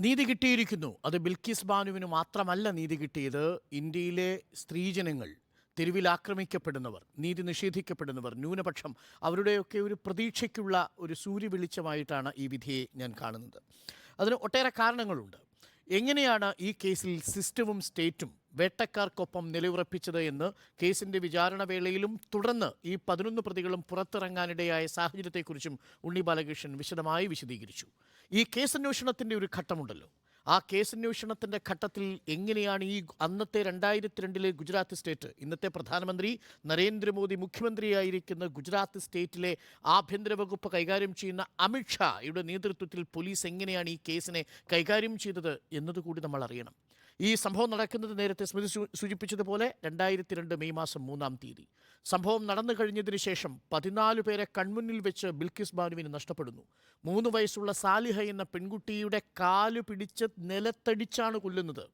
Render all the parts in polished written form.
നീതി കിട്ടിയിരിക്കുന്നു. അത് ബിൽക്കിസ് ബാനുവിന് മാത്രമല്ല നീതി കിട്ടിയത്. ഇന്ത്യയിലെ സ്ത്രീജനങ്ങൾ, തെരുവിൽ ആക്രമിക്കപ്പെടുന്നവർ, നീതി നിഷേധിക്കപ്പെടുന്നവർ, ന്യൂനപക്ഷം, അവരുടെയൊക്കെ ഒരു പ്രതീക്ഷയ്ക്കുള്ള ഒരു സൂര്യവെളിച്ചമായിട്ടാണ് ഈ വിധിയെ ഞാൻ കാണുന്നത്. അതിന് ഒട്ടേറെ കാരണങ്ങളുണ്ട്. എങ്ങനെയാണ് ഈ കേസിൽ സിസ്റ്റവും സ്റ്റേറ്റും വേട്ടക്കാർക്കൊപ്പം നിലയുറപ്പിച്ചത് എന്ന് കേസിൻ്റെ വിചാരണ വേളയിലും തുടർന്ന് ഈ 11 പ്രതികളും പുറത്തിറങ്ങാനിടയായ സാഹചര്യത്തെക്കുറിച്ചും ഉണ്ണി ബാലകൃഷ്ണൻ വിശദമായി വിശദീകരിച്ചു. ഈ കേസന്വേഷണത്തിൻ്റെ ഒരു ഘട്ടമുണ്ടല്ലോ, ആ കേസന്വേഷണത്തിൻ്റെ ഘട്ടത്തിൽ എങ്ങനെയാണ് ഈ അന്നത്തെ 2002 ഗുജറാത്ത് സ്റ്റേറ്റ്, ഇന്നത്തെ പ്രധാനമന്ത്രി നരേന്ദ്രമോദി മുഖ്യമന്ത്രിയായിരിക്കുന്ന ഗുജറാത്ത് സ്റ്റേറ്റിലെ ആഭ്യന്തര വകുപ്പ് കൈകാര്യം ചെയ്യുന്ന അമിത്ഷായുടെ നേതൃത്വത്തിൽ പോലീസ് എങ്ങനെയാണ് ഈ കേസിനെ കൈകാര്യം ചെയ്തത് എന്നതുകൂടി നമ്മൾ അറിയണം. ഈ സംഭവം നടക്കുന്നത് നേരത്തെ സ്മൃതി സൂചിപ്പിച്ചതുപോലെ 2002 മെയ് മാസം 3-ാം തീയതി. സംഭവം നടന്നു കഴിഞ്ഞതിന് ശേഷം 14 പേരെ കൺമുന്നിൽ വെച്ച് ബിൽക്കിസ് ബാനുവിന് നഷ്ടപ്പെടുന്നു. 3 വയസ്സുള്ള സാലിഹ എന്ന പെൺകുട്ടിയുടെ കാല് പിടിച്ച് നിലത്തടിച്ചാണ് കൊല്ലുന്നത്.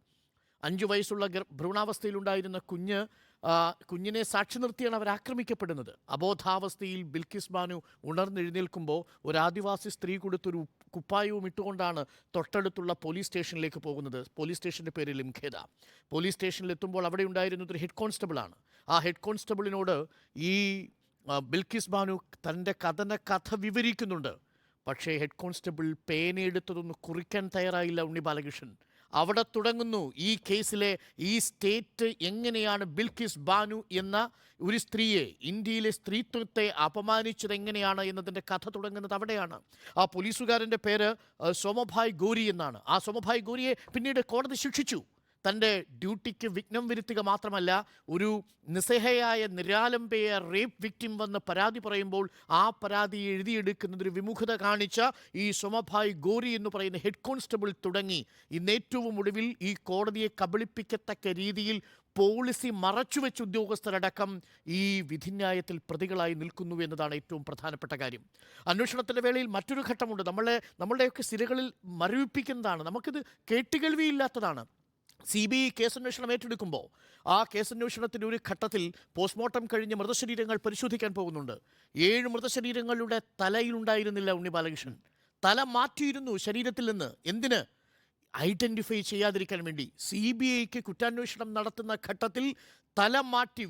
5 വയസ്സുള്ള ഭ്രൂണാവസ്ഥയിലുണ്ടായിരുന്ന കുഞ്ഞിനെ സാക്ഷി നിർത്തിയാണ് അവർ ആക്രമിക്കപ്പെടുന്നത്. അബോധാവസ്ഥയിൽ ബിൽക്കിസ് ബാനു ഉണർന്നെഴുന്നേൽക്കുമ്പോൾ ഒരു ആദിവാസി സ്ത്രീ കൊടുത്തൊരു കുപ്പായവും ഇട്ടുകൊണ്ടാണ് തൊട്ടടുത്തുള്ള പോലീസ് സ്റ്റേഷനിലേക്ക് പോകുന്നത്. പോലീസ് സ്റ്റേഷൻ്റെ പേര് ലിംഖേദ. പോലീസ് സ്റ്റേഷനിലെത്തുമ്പോൾ അവിടെ ഉണ്ടായിരുന്നത് ഒരു ഹെഡ് കോൺസ്റ്റബിളാണ്. ആ ഹെഡ് കോൺസ്റ്റബിളിനോട് ഈ ബിൽക്കിസ് ബാനു തൻ്റെ കഥ വിവരിക്കുന്നുണ്ട്. പക്ഷേ ഹെഡ് കോൺസ്റ്റബിൾ പേനയെടുത്തതൊന്ന് കുറിക്കാൻ തയ്യാറായില്ല ഉണ്ണി ബാലകൃഷ്ണൻ. അവിടെ തുടങ്ങുന്നു ഈ കേസിലെ ഈ സ്റ്റേറ്റ് എങ്ങനെയാണ് ബിൽക്കിസ് ബാനു എന്ന ഒരു സ്ത്രീയെ, ഇന്ത്യയിലെ സ്ത്രീത്വത്തെ അപമാനിച്ചത് എങ്ങനെയാണ് എന്നതിൻ്റെ കഥ തുടങ്ങുന്നത് അവിടെയാണ്. ആ പോലീസുകാരൻ്റെ പേര് സോമഭായ് ഗോരി എന്നാണ്. ആ സോമഭായ് ഗോരിയെ പിന്നീട് കോടതി ശിക്ഷിച്ചു. തൻ്റെ ഡ്യൂട്ടിക്ക് വിഘ്നം വരുത്തുക മാത്രമല്ല, ഒരു നിസ്സഹായ നിരാലംബയെ റേപ്പ് വിക്ടിം വന്ന് പരാതി പറയുമ്പോൾ ആ പരാതി എഴുതിയെടുക്കുന്നതൊരു വിമുഖത കാണിച്ച ഈ സോമഭായ് ഗോരി എന്ന് പറയുന്ന ഹെഡ് കോൺസ്റ്റബിൾ തുടങ്ങി ഇന്ന് ഏറ്റവും ഒടുവിൽ ഈ കോടതിയെ കബളിപ്പിക്കത്തക്ക രീതിയിൽ പോളിസി മറച്ചുവെച്ച ഉദ്യോഗസ്ഥരടക്കം ഈ വിധിന്യായത്തിൽ പ്രതികളായി നിൽക്കുന്നു എന്നതാണ് ഏറ്റവും പ്രധാനപ്പെട്ട കാര്യം. അന്വേഷണത്തിൻ്റെ വേളയിൽ മറ്റൊരു ഘട്ടമുണ്ട്. നമ്മളുടെയൊക്കെ സിരകളിൽ മരവിപ്പിക്കുന്നതാണ്. നമുക്കിത് കേട്ടുകേൾവിയില്ലാത്തതാണ്. CBI കേസന്വേഷണം ഏറ്റെടുക്കുമ്പോൾ ആ കേസന്വേഷണത്തിൻ്റെ ഒരു ഘട്ടത്തിൽ പോസ്റ്റ്മോർട്ടം കഴിഞ്ഞ് മൃതശരീരങ്ങൾ പരിശോധിക്കാൻ പോകുന്നുണ്ട്. 7 മൃതശരീരങ്ങളുടെ തലയിലുണ്ടായിരുന്നില്ല ഉണ്ണി ബാലകൃഷ്ണൻ. തല മാറ്റിയിരുന്നു ശരീരത്തിൽ നിന്ന്. എന്തിന്? ഐഡൻറ്റിഫൈ ചെയ്യാതിരിക്കാൻ വേണ്ടി. CBIക്ക് കുറ്റാന്വേഷണം നടത്തുന്ന ഘട്ടത്തിൽ തല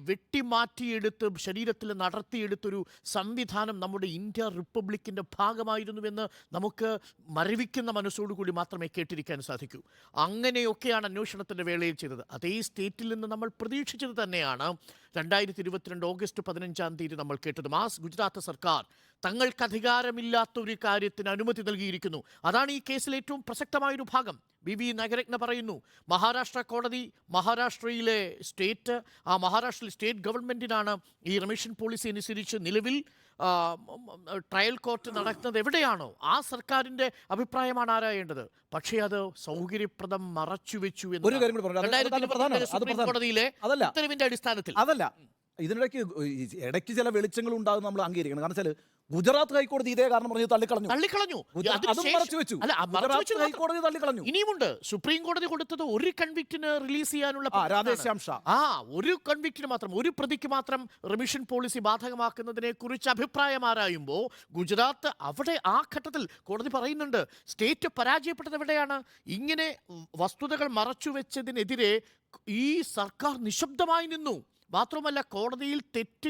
വെട്ടിമാറ്റിയെടുത്ത് ശരീരത്തിൽ നടത്തിയെടുത്തൊരു സംവിധാനം നമ്മുടെ ഇന്ത്യ റിപ്പബ്ലിക്കിൻ്റെ ഭാഗമായിരുന്നുവെന്ന് നമുക്ക് മരവിക്കുന്ന മനസ്സോടുകൂടി മാത്രമേ കേട്ടിരിക്കാൻ സാധിക്കൂ. അങ്ങനെയൊക്കെയാണ് അന്വേഷണത്തിൻ്റെ വേളയിൽ ചെയ്തത്. അതേ സ്റ്റേറ്റിൽ നിന്ന് നമ്മൾ പ്രതീക്ഷിച്ചത് തന്നെയാണ് 2022 ഓഗസ്റ്റ് 15-ാം തീയതി നമ്മൾ കേട്ടത്. ഗുജറാത്ത് സർക്കാർ തങ്ങൾക്ക് അധികാരമില്ലാത്ത ഒരു കാര്യത്തിന് അനുമതി നൽകിയിരിക്കുന്നു. അതാണ് ഈ കേസിലെ ഏറ്റവും പ്രസക്തമായൊരു ഭാഗം. BV നഗരജ്ഞ പറയുന്നു, മഹാരാഷ്ട്ര കോടതി, മഹാരാഷ്ട്രയിലെ മഹാരാഷ്ട്രയിൽ സ്റ്റേറ്റ് ഗവൺമെൻറ്റിനാണ് ഈ റിമിഷൻ പോളിസി അനുസരിച്ച് നിലവിൽ ട്രയൽ കോർട്ട് നടക്കുന്നത് എവിടെയാണോ ആ സർക്കാരിൻ്റെ അഭിപ്രായമാണ് ആരായേണ്ടത്. പക്ഷേ അത് സൗകര്യപ്രദം മറച്ചുവെച്ചു എന്ന് 2023 സുപ്രീം കോടതിയിലെ ഉത്തരവിൻ്റെ അടിസ്ഥാനത്തിൽ. ഇടയ്ക്ക് ചില വെളിച്ചങ്ങൾ ഉണ്ടാകും, നമ്മൾ അംഗീകരിക്കണം. കാരണം വെച്ചാൽ ഗുജറാത്ത് ഹൈക്കോടതി ഇതേ കാരണം പറഞ്ഞ് തള്ളിക്കളഞ്ഞു. ഇനിയുമുണ്ട്. സുപ്രീം കോടതി കൊടുത്തത് ഒരു കൺവിക്റ്റിന് റിലീസ് ചെയ്യാനുള്ള ഒരു കൺവിക്റ്റിന് മാത്രം, ഒരു പ്രതിക്ക് മാത്രം റിമിഷൻ പോളിസി ബാധകമാക്കുന്നതിനെ കുറിച്ച് അഭിപ്രായം ആരായുമ്പോൾ ഗുജറാത്ത് അവിടെ ആ ഘട്ടത്തിൽ കോടതി പറയുന്നുണ്ട് സ്റ്റേറ്റ് പരാജയപ്പെട്ടത് എവിടെയാണ്. ഇങ്ങനെ വസ്തുതകൾ മറച്ചുവെച്ചതിനെതിരെ ഈ സർക്കാർ നിശബ്ദമായി നിന്നു. മാത്രമല്ല, കോടതിയിൽ തെറ്റ്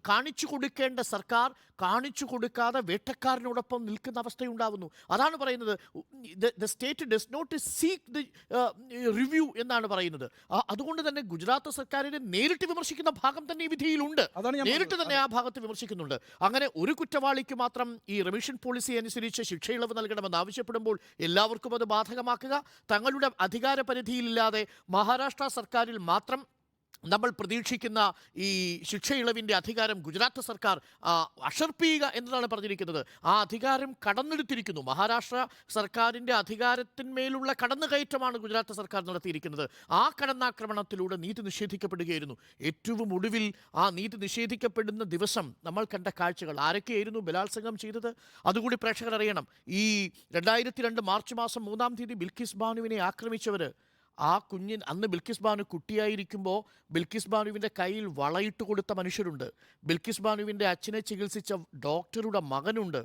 കാണിച്ചു കൊടുക്കേണ്ട സർക്കാർ കാണിച്ചു കൊടുക്കാതെ വേട്ടക്കാരനോടൊപ്പം നിൽക്കുന്ന അവസ്ഥയുണ്ടാവുന്നു. അതാണ് പറയുന്നത് the state does not seek the review എന്നാണ് പറയുന്നത്. അതുകൊണ്ട് തന്നെ ഗുജറാത്ത് സർക്കാരിനെ നേരിട്ട് വിമർശിക്കുന്ന ഭാഗം തന്നെ ഈ വിധിയിലുണ്ട്. നേരിട്ട് തന്നെ ആ ഭാഗത്ത് വിമർശിക്കുന്നുണ്ട്. അങ്ങനെ ഒരു കുറ്റവാളിക്ക് മാത്രം ഈ റിമിഷൻ പോളിസി അനുസരിച്ച് ശിക്ഷയിളവ് നൽകണമെന്ന് ആവശ്യപ്പെടുമ്പോൾ എല്ലാവർക്കും അത് ബാധകമാക്കുക, തങ്ങളുടെ അധികാര പരിധിയിലില്ലാതെ മഹാരാഷ്ട്ര സർക്കാരിൽ മാത്രം നമ്മൾ പ്രതീക്ഷിക്കുന്ന ഈ ശിക്ഷ ഇളവിൻ്റെ അധികാരം ഗുജറാത്ത് സർക്കാർ അഷർപ്പിക്കുക എന്നതാണ് പറഞ്ഞിരിക്കുന്നത്. ആ അധികാരം കടന്നെടുത്തിരിക്കുന്നു. മഹാരാഷ്ട്ര സർക്കാരിൻ്റെ അധികാരത്തിന്മേലുള്ള കടന്നുകയറ്റമാണ് ഗുജറാത്ത് സർക്കാർ നടത്തിയിരിക്കുന്നത്. ആ കടന്നാക്രമണത്തിലൂടെ നീതി നിഷേധിക്കപ്പെടുകയായിരുന്നു. ഏറ്റവും ഒടുവിൽ ആ നീതി നിഷേധിക്കപ്പെടുന്ന ദിവസം നമ്മൾ കണ്ട കാഴ്ചകൾ, ആരൊക്കെയായിരുന്നു ബലാത്സംഗം ചെയ്തത് അതുകൂടി പ്രേക്ഷകർ അറിയണം. ഈ 2002 മാർച്ച് മാസം 3-ാം തീയതി ബിൽക്കിസ് ബാനുവിനെ ആക്രമിച്ചവർ, ആ അന്ന് ബിൽക്കിസ് ബാനു കുട്ടിയായിരിക്കുമ്പോൾ ബിൽക്കിസ് ബാനുവിൻ്റെ കയ്യിൽ വളയിട്ട് കൊടുത്ത മനുഷ്യരുണ്ട്. ബിൽക്കിസ് ബാനുവിൻ്റെ അച്ഛനെ ചികിത്സിച്ച ഡോക്ടറുടെ മകനുണ്ട്.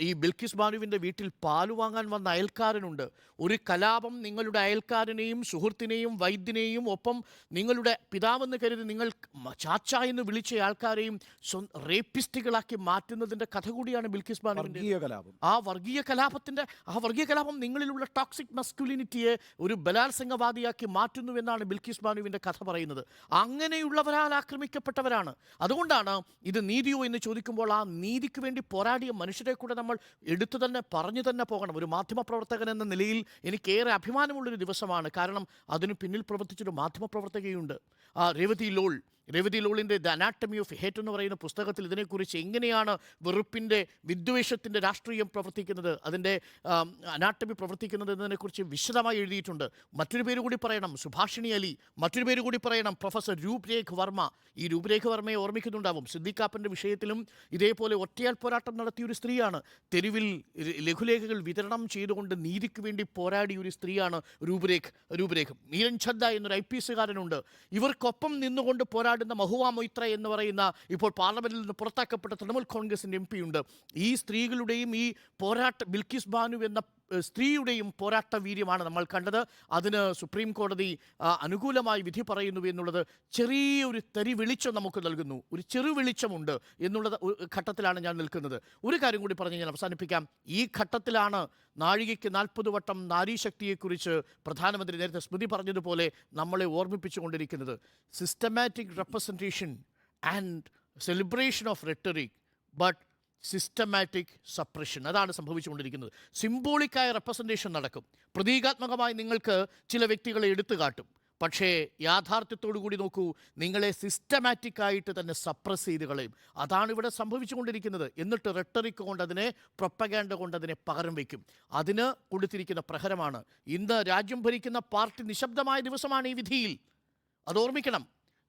ഈ ബിൽക്കിസ് ബാനുവിൻ്റെ വീട്ടിൽ പാല് വാങ്ങാൻ വന്ന അയൽക്കാരനുണ്ട്. ഒരു കലാപം നിങ്ങളുടെ അയൽക്കാരനെയും സുഹൃത്തിനെയും വൈദ്യനെയും ഒപ്പം നിങ്ങളുടെ പിതാവെന്ന് കരുതി നിങ്ങൾ ചാച്ച എന്ന് വിളിച്ച ആൾക്കാരെയും റേപ്പിസ്റ്റുകളാക്കി മാറ്റുന്നതിൻ്റെ കഥ കൂടിയാണ് ബിൽക്കിസ് ബാനുവിൻ്റെ വർഗീയ കലാപം. ആ വർഗീയ കലാപം നിങ്ങളിലുള്ള ടോക്സിക് മസ്കുലിനിറ്റിയെ ഒരു ബലാത്സംഗവാദിയാക്കി മാറ്റുന്നുവെന്നാണ് ബിൽക്കിസ് ബാനുവിൻ്റെ കഥ പറയുന്നത്. അങ്ങനെയുള്ളവരാൽ ആക്രമിക്കപ്പെട്ടവരാണ്. അതുകൊണ്ടാണ് ഇത് നീതിയോ എന്ന് ചോദിക്കുമ്പോൾ ആ നീതിക്ക് വേണ്ടി പോരാടിയ മനുഷ്യരെ കൂടെ നമ്മൾ എടുത്തു തന്നെ പറഞ്ഞു തന്നെ പോകണം. ഒരു മാധ്യമപ്രവർത്തകൻ എന്ന നിലയിൽ എനിക്കേറെ അഭിമാനമുള്ളൊരു ദിവസമാണ്. കാരണം അതിന് പിന്നിൽ പ്രവർത്തിച്ചൊരു മാധ്യമപ്രവർത്തകയുണ്ട്, രേവതി ലോളിൻ്റെ ദ അനാട്ടമി ഓഫ് ഹേറ്റ് എന്ന് പറയുന്ന പുസ്തകത്തിൽ ഇതിനെക്കുറിച്ച് എങ്ങനെയാണ് വെറുപ്പിൻ്റെ വിദ്വേഷത്തിൻ്റെ രാഷ്ട്രീയം പ്രവർത്തിക്കുന്നത്, അതിൻ്റെ അനാട്ടമി പ്രവർത്തിക്കുന്നത് എന്നതിനെക്കുറിച്ച് വിശദമായി എഴുതിയിട്ടുണ്ട്. മറ്റൊരു പേര് കൂടി പറയണം, സുഭാഷിണി അലി. മറ്റൊരു പേര് കൂടി പറയണം, പ്രൊഫസർ രൂപ്രേഖ് വർമ്മ. ഈ രൂപ്രേഖ് വർമ്മയെ ഓർമ്മിക്കുന്നുണ്ടാവും. സിദ്ദിഖാപ്പൻ്റെ വിഷയത്തിലും ഇതേപോലെ ഒറ്റയാൽ പോരാട്ടം നടത്തിയൊരു സ്ത്രീയാണ്. തെരുവിൽ ലഘുലേഖകൾ വിതരണം ചെയ്തുകൊണ്ട് നീതിക്ക് വേണ്ടി പോരാടിയ ഒരു സ്ത്രീയാണ് രൂപരേഖ്. മീരൻ ഛദ്ദ എന്നൊരു IPS കാരനുണ്ട്. ഇവർക്കൊപ്പം നിന്നുകൊണ്ട് പോരാടുന്ന മഹുവ മൊയ്ത്ര എന്ന് പറയുന്ന ഇപ്പോൾ പാർലമെന്റിൽ നിന്ന് പുറത്താക്കപ്പെട്ട തൃണമൂൽ കോൺഗ്രസിൻ്റെ MP ഉണ്ട്. ഈ സ്ത്രീകളുടെയും ഈ ബിൽക്കിസ് ബാനു എന്ന സ്ത്രീയുടെയും പോരാട്ട വീര്യമാണ് നമ്മൾ കണ്ടത്. അതിന് സുപ്രീം കോടതി അനുകൂലമായി വിധി പറയുന്നു എന്നുള്ളത് ചെറിയൊരു തരി വെളിച്ചം നമുക്ക് നൽകുന്നു. ഒരു ചെറു വെളിച്ചമുണ്ട് എന്നുള്ള ഘട്ടത്തിലാണ് ഞാൻ നിൽക്കുന്നത്. ഒരു കാര്യം കൂടി പറഞ്ഞ് ഞാൻ അവസാനിപ്പിക്കാം. ഈ ഘട്ടത്തിലാണ് നാഴികയ്ക്ക് 40 വട്ടം നാരീശക്തിയെക്കുറിച്ച് പ്രധാനമന്ത്രി നേരത്തെ സ്മൃതി പറഞ്ഞതുപോലെ നമ്മളെ ഓർമ്മിപ്പിച്ചുകൊണ്ടിരിക്കുന്നത്. Systematic representation and celebration of rhetoric but systematic suppression, അതാണ് സംഭവിച്ചുകൊണ്ടിരിക്കുന്നത്. സിംബോളിക്കായ റെപ്രസെൻറ്റേഷൻ നടക്കും, പ്രതീകാത്മകമായി നിങ്ങൾക്ക് ചില വ്യക്തികളെ എടുത്തു കാട്ടും. പക്ഷേ യാഥാർത്ഥ്യത്തോടു കൂടി നോക്കൂ, നിങ്ങളെ സിസ്റ്റമാറ്റിക്കായിട്ട് തന്നെ സപ്രസ് ചെയ്ത് കളയും. അതാണ് ഇവിടെ സംഭവിച്ചുകൊണ്ടിരിക്കുന്നത്. എന്നിട്ട് റെട്ടറിക് കൊണ്ട് അതിനെ, പ്രൊപ്പഗാൻഡ കൊണ്ട് അതിനെ പകരം വയ്ക്കും. അതിന് കൊടുത്തിരിക്കുന്ന പ്രഹരമാണ്. ഇന്ന് രാജ്യം ഭരിക്കുന്ന പാർട്ടി നിശബ്ദമായ ദിവസമാണ് ഈ വിധിയിൽ. അതോർമ്മിക്കണം.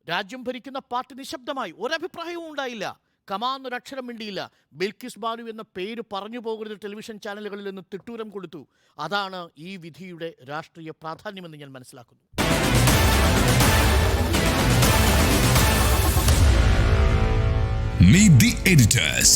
രാജ്യം ഭരിക്കുന്ന പാർട്ടി നിശബ്ദമായി, ഒരഭിപ്രായവും ഉണ്ടായില്ല. കമാന്നൊരക്ഷരം മിണ്ടിയില്ല. ബിൽക്കിസ് ബാനു എന്ന പേര് പറഞ്ഞു പോകരുത് ടെലിവിഷൻ ചാനലുകളിൽ നിന്ന് തിട്ടൂരം കൊടുത്തു. അതാണ് ഈ വിധിയുടെ രാഷ്ട്രീയ പ്രാധാന്യമെന്ന് ഞാൻ മനസ്സിലാക്കുന്നു. Meet the editors.